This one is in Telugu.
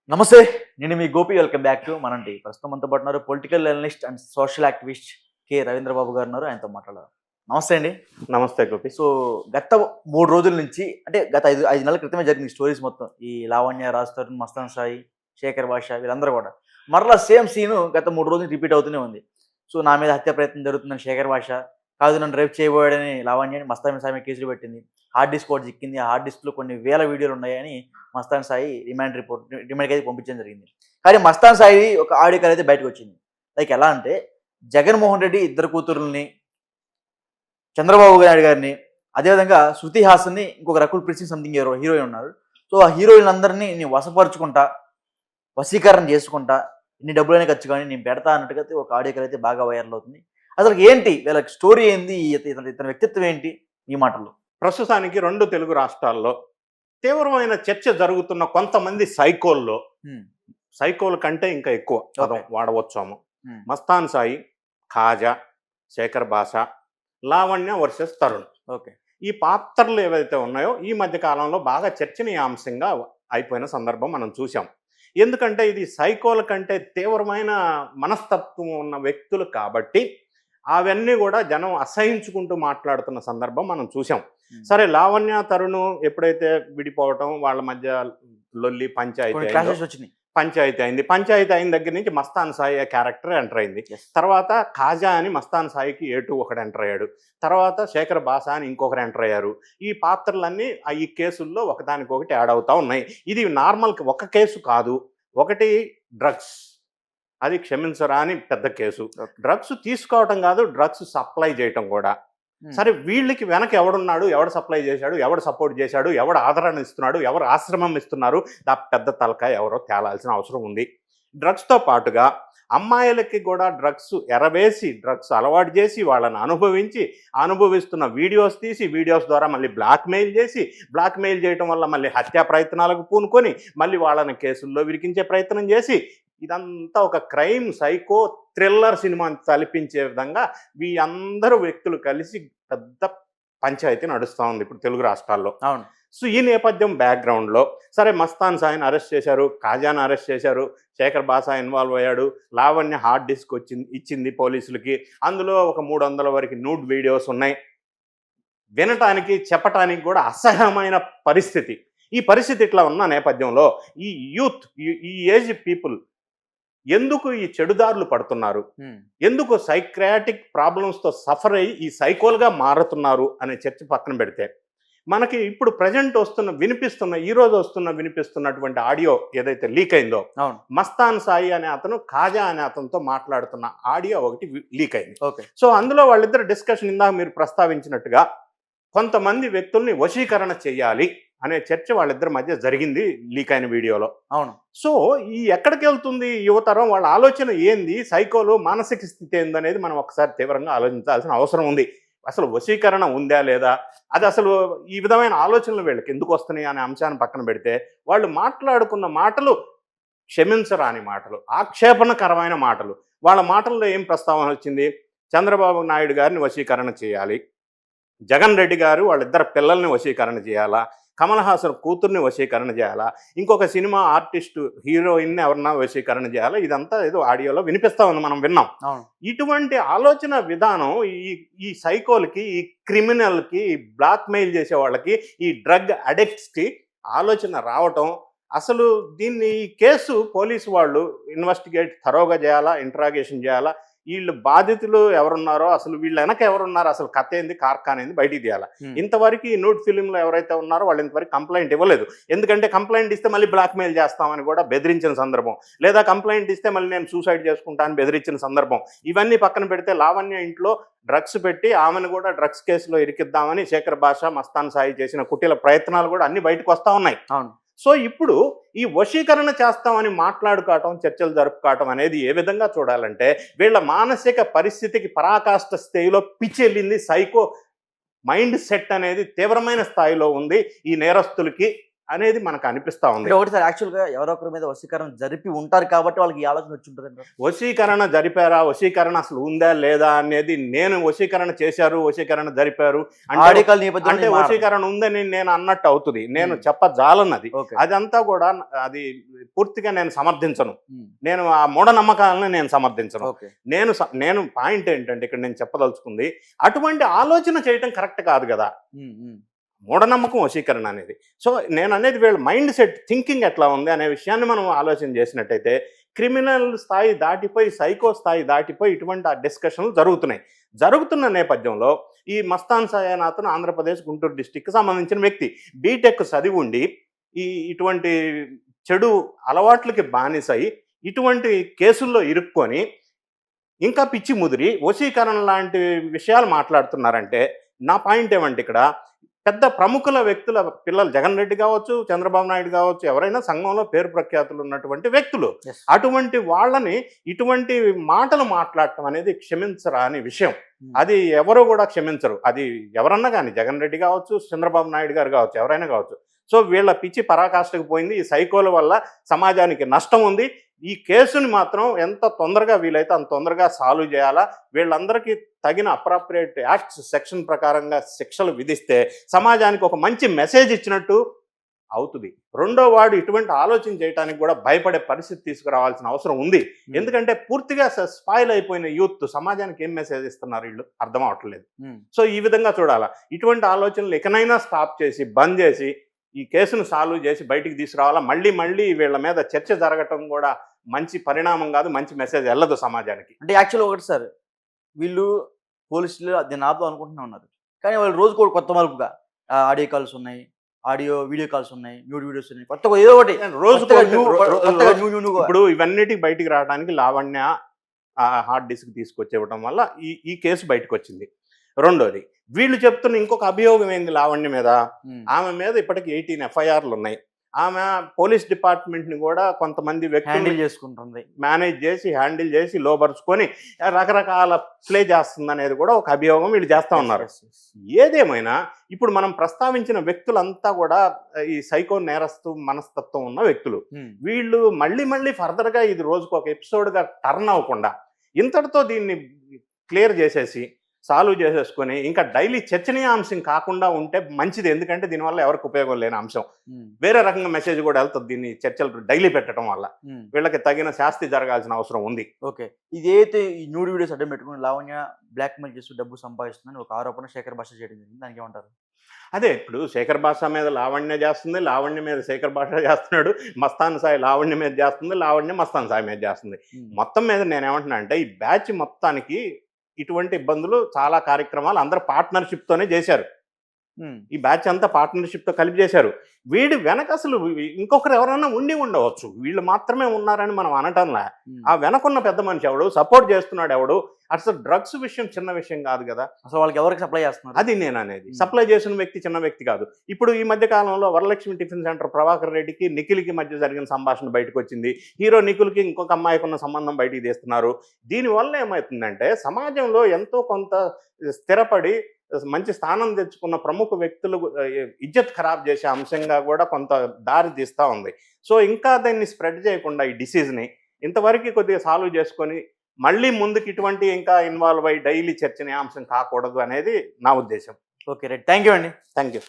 నమస్తే. నేను మీ గోపి. వెల్కమ్ బ్యాక్ టు మనంటి. ప్రస్తుతం మనతో పాటు ఉన్నారు political analyst and social activist Ravindra Babu గారు ఉన్నారు. ఆయనతో మాట్లాడదాం. నమస్తే అండి. నమస్తే గోపి. సో గత 3 రోజుల నుంచి అంటే గత 5 నెలల క్రితమే జరిగింది స్టోరీస్ మొత్తం. ఈ లావణ్య, రాజ్ తరుణ్, మస్తాన్ సాయి, శేఖర్ భాష వీళ్ళందరూ కూడా. మరలా సేమ్ సీను గత 3 రోజులు రిపీట్ అవుతూనే ఉంది. సో నా మీద హత్య ప్రయత్నం జరుగుతుందని శేఖర్ భాష, కాదు నన్ను రేప్ చేయబోయాడని లావణ్యని మస్తాన్ సాయి మీద కేసులు పెట్టింది. హార్డ్ డిస్క్ ఒకటి చిక్కింది. ఆ హార్డ్ డిస్క్‌లో కొన్ని వేల వీడియోలు ఉన్నాయని మస్తాన్ సాయి రిమాండ్‌కి అయితే పంపించడం జరిగింది. కానీ మస్తాన్ సాయి ఒక ఆడియో కాల్ అయితే బయటకొచ్చింది. లైక్ ఎలా అంటే జగన్మోహన్ రెడ్డి ఇద్దరు కూతురుల్ని, చంద్రబాబు నాయుడు గారిని, అదేవిధంగా శృతి హాసన్‌ని, ఇంకొక రకుల్ ప్రీత్ సింగ్ సంథింగ్ ఎవరో హీరోయిన్ ఉన్నారు. సో ఆ హీరోయిన్‌లందరిని నేను వశపరుచుకుంటా, వశీకరణ చేసుకుంటా, ఇన్ని డబ్బులైనా ఖర్చు కానీ నేను పెడతా అన్నట్టుగా అయితే ఒక ఆడియో కాల్ అయితే బాగా వైరల్ అవుతుంది. అసలు ఏంటి వీళ్ళకి స్టోరీ ఏంది? ఇతని వ్యక్తిత్వం ఏంటి? ఈ మాటల్లో. ప్రస్తుతానికి 2 తెలుగు రాష్ట్రాల్లో తీవ్రమైన చర్చ జరుగుతున్న కొంతమంది సైకోల్లో, సైకోల కంటే ఇంకా ఎక్కువ పదం వాడవచ్చాము. మస్తాన్ సాయి, ఖాజా, శేఖర్ భాష, లావణ్య వర్సెస్ తరుణ్. ఓకే. ఈ పాత్రలు ఏవైతే ఉన్నాయో ఈ మధ్య కాలంలో బాగా చర్చనీయాంశంగా అయిపోయిన సందర్భం మనం చూసాం. ఎందుకంటే ఇది సైకోల కంటే తీవ్రమైన మనస్తత్వం ఉన్న వ్యక్తులు కాబట్టి అవన్నీ కూడా జనం అసహించుకుంటూ మాట్లాడుతున్న సందర్భం మనం చూసాం. సరే, లావణ్య తరుణ్ ఎప్పుడైతే విడిపోవటం, వాళ్ళ మధ్య లొల్లి పంచాయతీ అయింది. పంచాయతీ అయిన దగ్గర నుంచి మస్తాన్ సాయి క్యారెక్టర్ ఎంటర్ అయింది. తర్వాత ఖాజా అని మస్తాన్ సాయికి ఏటు ఒకడు ఎంటర్ అయ్యాడు. తర్వాత శేఖర్ భాష అని ఇంకొకరు ఎంటర్ అయ్యారు. ఈ పాత్రలన్నీ ఈ కేసుల్లో ఒకదానికొకటి యాడ్ అవుతా ఉన్నాయి. ఇది నార్మల్ ఒక కేసు కాదు. ఒకటి డ్రగ్స్, అది క్షమించరా అని పెద్ద కేసు. డ్రగ్స్ తీసుకోవటం కాదు, డ్రగ్స్ సప్లై చేయటం కూడా. సరే, వీళ్ళకి వెనక ఎవడున్నాడు, ఎవడు సప్లై చేశాడు, ఎవడు సపోర్ట్ చేశాడు, ఎవడు ఆదరణ ఇస్తున్నాడు, ఎవరు ఆశ్రమం ఇస్తున్నారు, ఆ పెద్ద తలకాయ ఎవరో తేలాల్సిన అవసరం ఉంది. డ్రగ్స్తో పాటుగా అమ్మాయిలకి కూడా డ్రగ్స్ ఎరవేసి, డ్రగ్స్ అలవాటు చేసి, వాళ్ళని అనుభవిస్తున్న వీడియోస్ తీసి, వీడియోస్ ద్వారా మళ్ళీ బ్లాక్మెయిల్ చేసి, బ్లాక్మెయిల్ చేయడం వల్ల మళ్ళీ హత్యా ప్రయత్నాలకు పూనుకొని మళ్ళీ వాళ్ళని కేసుల్లో విరికించే ప్రయత్నం చేసి, ఇదంతా ఒక క్రైమ్ సైకో థ్రిల్లర్ సినిమాని తలపించే విధంగా ఈ అందరూ వ్యక్తులు కలిసి పెద్ద పంచాయతీ నడుస్తూ ఉంది ఇప్పుడు తెలుగు రాష్ట్రాల్లో. అవును. సో ఈ నేపథ్యం బ్యాక్గ్రౌండ్లో సరే, మస్తాన్ సాయిని అరెస్ట్ చేశారు, ఖాజాను అరెస్ట్ చేశారు, శేఖర్ భాష ఇన్వాల్వ్ అయ్యాడు, లావణ్య హార్డ్ డిస్క్ ఇచ్చింది పోలీసులకి. అందులో ఒక 300 వరకు న్యూడ్ వీడియోస్ ఉన్నాయి. వినటానికి చెప్పటానికి కూడా అసహ్యమైన పరిస్థితి. ఈ పరిస్థితి ఇట్లా ఉన్న నేపథ్యంలో ఈ యూత్, ఈ ఏజ్ పీపుల్ ఎందుకు ఈ చెడుదారులు పడుతున్నారు, ఎందుకు సైక్రాటిక్ ప్రాబ్లమ్స్తో సఫర్ అయ్యి ఈ సైకోల్గా మారుతున్నారు అనే చర్చ పక్కన పెడితే, మనకి ఇప్పుడు ప్రజెంట్ వినిపిస్తున్నటువంటి ఆడియో ఏదైతే లీక్ అయిందో, మస్తాన్ సాయి అనే అతను ఖాజా అనే అతనితో మాట్లాడుతున్న ఆడియో ఒకటి లీక్ అయింది. సో అందులో వాళ్ళిద్దరు డిస్కషన్ ఇందాక మీరు ప్రస్తావించినట్టుగా కొంతమంది వ్యక్తుల్ని వశీకరణ చేయాలి అనే చర్చ వాళ్ళిద్దరి మధ్య జరిగింది లీక్ అయిన వీడియోలో. అవును. సో ఈ ఎక్కడికి వెళ్తుంది యువతరం, వాళ్ళ ఆలోచన ఏంది, సైకోలు మానసిక స్థితి ఏందనేది మనం ఒకసారి తీవ్రంగా ఆలోచించాల్సిన అవసరం ఉంది. అసలు వశీకరణ ఉందా లేదా, అది అసలు ఈ విధమైన ఆలోచనలు వీళ్ళకి ఎందుకు వస్తున్నాయి అనే అంశాన్ని పక్కన పెడితే, వాళ్ళు మాట్లాడుకున్న మాటలు క్షమించరాని మాటలు, ఆక్షేపణకరమైన మాటలు. వాళ్ళ మాటల్లో ఏం ప్రస్తావన వచ్చింది, చంద్రబాబు నాయుడు గారిని వశీకరణ చేయాలి, జగన్ రెడ్డి గారు వాళ్ళిద్దరు పిల్లల్ని వశీకరణ చేయాలా, కమల్ హాసన్ కూతుర్ని వశీకరణ చేయాలా, ఇంకొక సినిమా ఆర్టిస్టు హీరోయిన్ని ఎవరన్నా వశీకరణ చేయాలా, ఇదంతా ఏదో ఆడియోలో వినిపిస్తా ఉంది, మనం విన్నాం. ఇటువంటి ఆలోచన విధానం ఈ సైకోలకి, ఈ క్రిమినల్కి, ఈ బ్లాక్మెయిల్ చేసే వాళ్ళకి, ఈ డ్రగ్ అడిక్ట్స్కి ఆలోచన రావటం, అసలు దీన్ని ఈ కేసు పోలీసు వాళ్ళు ఇన్వెస్టిగేట్ థరోగా చేయాలా, ఇంట్రాగేషన్ చేయాలా, వీళ్ళు బాధితులు ఎవరున్నారో, అసలు వీళ్ళ వెనక ఎవరున్నారో, అసలు కథ ఏంది, కార్ఖాన ఏంది బయటికి తీయాలి. ఇంతవరకు ఈ న్యూడ్ ఫిలింలో ఎవరైతే ఉన్నారో వాళ్ళు ఇంతవరకు కంప్లైంట్ ఇవ్వలేదు. ఎందుకంటే కంప్లైంట్ ఇస్తే మళ్ళీ బ్లాక్మెయిల్ చేస్తామని కూడా బెదిరించిన సందర్భం, లేదా కంప్లైంట్ ఇస్తే మళ్ళీ నేను సూసైడ్ చేసుకుంటానని బెదిరించిన సందర్భం. ఇవన్నీ పక్కన పెడితే లావణ్య ఇంట్లో డ్రగ్స్ పెట్టి ఆమెను కూడా డ్రగ్స్ కేసులో ఇరికిద్దామని శేఖర్ భాష, మస్తాన్ సాయి చేసిన కుటిల ప్రయత్నాలు కూడా అన్ని బయటకు వస్తూ ఉన్నాయి. సో ఇప్పుడు ఈ వశీకరణ చేస్తామని మాట్లాడుకోవటం, చర్చలు జరుపుకోవటం అనేది ఏ విధంగా చూడాలంటే, వీళ్ళ మానసిక పరిస్థితికి పరాకాష్ఠ స్థాయిలో పిచ్చెళ్ళింది. సైకో మైండ్ సెట్ అనేది తీవ్రమైన స్థాయిలో ఉంది ఈ నేరస్తులకి అనేది మనకు అనిపిస్తా ఉంది. అంటే ఒకటి సార్ యాక్చువల్‌గా ఎవరో ఒకరి మీద వశీకరణ జరిపి ఉంటారు కాబట్టి వాళ్ళకి ఈ ఆలోచన వచ్చి ఉంటదంటారా? వశీకరణ జరిపారా, వశీకరణ అసలు ఉందా లేదా అనేది, నేను వశీకరణ చేశారు, వశీకరణ జరిపారు ఆడియో కాల్ నేపథ్యంలో అంటే నేను మాట్లాడను. వశీకరణ ఉందని నేను అన్నట్టు అవుతుంది. నేను హ్మ్. చెప్పజాలన్నది. ఓకే. అదంతా కూడా అది పూర్తిగా నేను సమర్థించను. హ్మ్. నేను ఆ మూఢనమ్మకాలను నేను సమర్థించను. ఓకే. నేను పాయింట్ ఏంటంటే ఇక్కడ నేను చెప్పదలుచుకుంది, అటువంటి ఆలోచన చేయటం కరెక్ట్ కాదు కదా. హ్మ్. హ్మ్. మూఢనమ్మకం వశీకరణ అనేది. సో నేను అనేది వీళ్ళ మైండ్ సెట్ థింకింగ్ ఎట్లా ఉంది అనే విషయాన్ని మనం ఆలోచన చేసినట్టయితే క్రిమినల్ స్థాయి దాటిపోయి సైకో స్థాయి దాటిపోయి ఇటువంటి ఆ డిస్కషన్లు జరుగుతున్న నేపథ్యంలో ఈ మస్తాన్ సాయి అనే అతను ఆంధ్రప్రదేశ్ గుంటూరు డిస్టిక్కి సంబంధించిన వ్యక్తి, బీటెక్ చదివి ఉండి ఇటువంటి చెడు అలవాట్లకి బానిసై ఇటువంటి కేసుల్లో ఇరుక్కొని ఇంకా పిచ్చి ముదిరి వశీకరణ లాంటి విషయాలు మాట్లాడుతున్నారంటే నా పాయింట్ ఏమంటే ఇక్కడ పెద్ద ప్రముఖుల వ్యక్తుల పిల్లలు, జగన్ రెడ్డి కావచ్చు, చంద్రబాబు నాయుడు కావచ్చు, ఎవరైనా సంఘంలో పేరు ప్రఖ్యాతులు ఉన్నటువంటి వ్యక్తులు, Yes. అటువంటి వాళ్ళని ఇటువంటి మాటలు మాట్లాడటం అనేది క్షమించరాని విషయం. అది ఎవరు కూడా క్షమించరు. అది ఎవరన్నా కానీ జగన్ రెడ్డి కావచ్చు, చంద్రబాబు నాయుడు గారు కావచ్చు, ఎవరైనా కావచ్చు. సో వీళ్ళ పిచ్చి పరాకాష్ఠకు పోయింది. ఈ సైకోల వల్ల సమాజానికి నష్టం ఉంది. ఈ కేసుని మాత్రం ఎంత తొందరగా వీలైతే అంత తొందరగా సాల్వ్ చేయాలా. వీళ్ళందరికీ తగిన అప్రాప్రియేట్ యాక్ట్స్ సెక్షన్ ప్రకారంగా శిక్షలు విధిస్తే సమాజానికి ఒక మంచి మెసేజ్ ఇచ్చినట్టు అవుతుంది. రెండో వాడు ఇటువంటి ఆలోచన చేయడానికి కూడా భయపడే పరిస్థితి తీసుకురావాల్సిన అవసరం ఉంది. ఎందుకంటే పూర్తిగా స్పాయిల్ అయిపోయిన యూత్ సమాజానికి ఏం మెసేజ్ ఇస్తున్నారు వీళ్ళు అర్థం అవట్లేదు. సో ఈ విధంగా చూడాలా. ఇటువంటి ఆలోచనలు ఎకనైనా స్టాప్ చేసి బంద్ చేసి ఈ కేసును సాల్వ్ చేసి బయటికి తీసుకురావాలా. మళ్ళీ వీళ్ళ మీద చర్చ జరగటం కూడా మంచి పరిణామం కాదు, మంచి మెసేజ్ వెళ్ళదు సమాజానికి. అంటే యాక్చువల్ ఒకటి సార్, వీళ్ళు పోలీసులు దీన్ని ఆపుదాం అనుకుంటూనే ఉన్నారు. కానీ వాళ్ళు రోజుకు ఒకటి కొత్త మలుపుగా ఆడియో కాల్స్ ఉన్నాయి, వీడియో కాల్స్ ఉన్నాయి, న్యూడ్ వీడియోస్ ఉన్నాయి, కొత్తగా ఏదో ఒకటి ఇప్పుడు ఇవన్నిటికి బయటికి రావడానికి లావణ్య హార్డ్ డిస్క్ తీసుకొచ్చేవడం వల్ల ఈ కేసు బయటకు వచ్చింది. రెండోది, వీళ్ళు చెప్తున్న ఇంకొక అభియోగం ఏంది లావణ్య మీద, ఆమె మీద ఇప్పటికి 18 FIRలు ఉన్నాయి. ఆమె పోలీస్ డిపార్ట్మెంట్ని కూడా కొంతమంది వ్యక్తులు చేసుకుంటుంది, మేనేజ్ చేసి హ్యాండిల్ చేసి లోపరుచుకొని రకరకాల ప్లే చేస్తుంది అనేది కూడా ఒక అభియోగం వీళ్ళు చేస్తూ ఉన్నారు. ఏదేమైనా ఇప్పుడు మనం ప్రస్తావించిన వ్యక్తులంతా కూడా ఈ సైకో నేరస్తు మనస్తత్వం ఉన్న వ్యక్తులు. వీళ్ళు మళ్ళీ ఫర్దర్గా ఇది రోజుకు ఒక ఎపిసోడ్గా టర్న్ అవ్వకుండా ఇంతటితో దీన్ని క్లియర్ చేసేసి సాల్వ్ చేసేసుకొని ఇంకా డైలీ చర్చనీయాంశం కాకుండా ఉంటే మంచిది. ఎందుకంటే దీనివల్ల ఎవరికి ఉపయోగం లేని అంశం. వేరే రకంగా మెసేజ్ కూడా వెళ్తుంది దీన్ని చర్చలు డైలీ పెట్టడం వల్ల. వీళ్ళకి తగిన శాస్తి జరగాల్సిన అవసరం ఉంది. ఓకే, ఇదైతే ఈ న్యూడ్ వీడియోస్ అడ్డం పెట్టుకుని లావణ్య బ్లాక్మెయిల్ చేస్తూ డబ్బు సంపాదిస్తుందని ఒక ఆరోపణ శేఖర్ భాష చేయడం జరిగింది. దానికి ఏమంటారు? అదే ఇప్పుడు శేఖర్ భాష మీద లావణ్య చేస్తుంది, లావణ్య మీద శేఖర్ భాష చేస్తున్నాడు, మస్తాన్ సాయి లావణ్య మీద చేస్తుంది, లావణ్య మస్తాన్ సాయి మీద చేస్తుంది. మొత్తం మీద నేనేమంటున్నా అంటే ఈ బ్యాచ్ మొత్తానికి ఇటువంటి ఇబ్బందులు చాలా కార్యక్రమాలు అందరూ పార్ట్నర్షిప్తోనే చేశారు. ఈ బ్యాచ్ అంతా పార్ట్నర్షిప్తో కలిపి చేశారు. వీడి వెనక అసలు ఇంకొకరు ఎవరన్నా ఉండవచ్చు, వీళ్ళు మాత్రమే ఉన్నారని మనం అనటంలా. ఆ వెనకున్న పెద్ద మనిషి ఎవడు, సపోర్ట్ చేస్తున్నాడు ఎవడు. అసలు డ్రగ్స్ విషయం చిన్న విషయం కాదు కదా. అసలు వాళ్ళకి ఎవరికి సప్లై చేస్తున్నారు అది నేను అనేది. సప్లై చేసిన వ్యక్తి చిన్న వ్యక్తి కాదు. ఇప్పుడు ఈ మధ్య కాలంలో వరలక్ష్మి టిఫిన్ సెంటర్ ప్రభాకర్ రెడ్డికి నిఖిల్కి మధ్య జరిగిన సంభాషణ బయటకు వచ్చింది. హీరో నిఖిల్కి ఇంకొక అమ్మాయికి ఉన్న సంబంధం బయటికి తీస్తున్నారు. దీనివల్ల ఏమవుతుందంటే సమాజంలో ఎంతో కొంత స్థిరపడి మంచి స్థానం తెచ్చుకున్న ప్రముఖ వ్యక్తులు ఇజ్జత్ ఖరాబ్ చేసే అంశంగా కూడా కొంత దారి తీస్తూ ఉంది. సో ఇంకా దాన్ని స్ప్రెడ్ చేయకుండా ఈ డిసీజ్ని ఇంతవరకు కొద్దిగా సాల్వ్ చేసుకొని మళ్ళీ ముందుకు ఇటువంటి ఇంకా ఇన్వాల్వ్ అయ్యి డైలీ చర్చనీయాంశం కాకూడదు అనేది నా ఉద్దేశం. ఓకే రైట్, థ్యాంక్ యూ అండి. Thank you.